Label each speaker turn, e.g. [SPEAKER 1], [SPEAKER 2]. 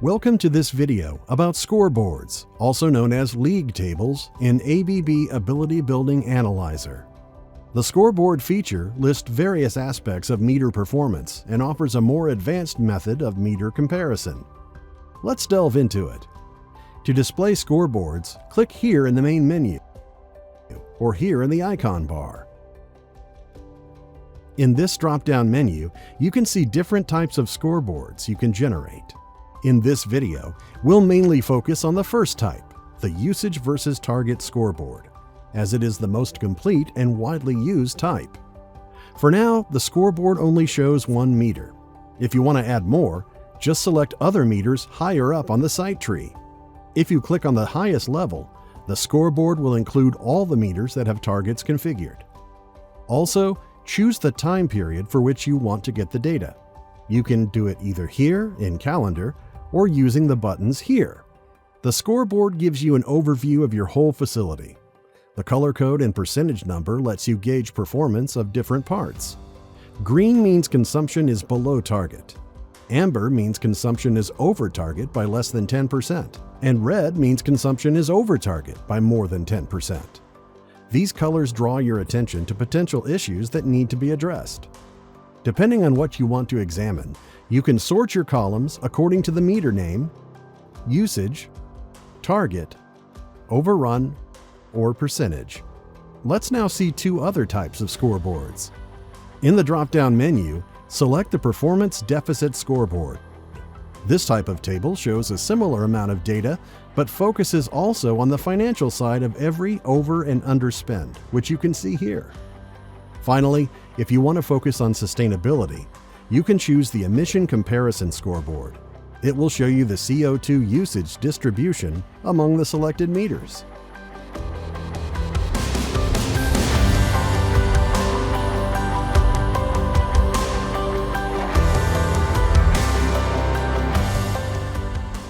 [SPEAKER 1] Welcome to this video about scoreboards, also known as league tables, in ABB Ability Building Analyzer. The scoreboard feature lists various aspects of meter performance and offers a more advanced method of meter comparison. Let's delve into it. To display scoreboards, click here in the main menu, or here in the icon bar. In this drop-down menu, you can see different types of scoreboards you can generate. In this video, we'll mainly focus on the first type, the usage versus target scoreboard, as it is the most complete and widely used type. For now, the scoreboard only shows 1 meter. If you want to add more, just select other meters higher up on the site tree. If you click on the highest level, the scoreboard will include all the meters that have targets configured. Also, choose the time period for which you want to get the data. You can do it either here in Calendar or using the buttons here. The scoreboard gives you an overview of your whole facility. The color code and percentage number lets you gauge performance of different parts. Green means consumption is below target. Amber means consumption is over target by less than 10%. And red means consumption is over target by more than 10%. These colors draw your attention to potential issues that need to be addressed. Depending on what you want to examine, you can sort your columns according to the meter name, usage, target, overrun, or percentage. Let's now see 2 other types of scoreboards. In the drop-down menu, select the Performance Deficit Scoreboard. This type of table shows a similar amount of data, but focuses also on the financial side of every over and underspend, which you can see here. Finally, if you want to focus on sustainability, you can choose the Emission Comparison Scoreboard. It will show you the CO2 usage distribution among the selected meters.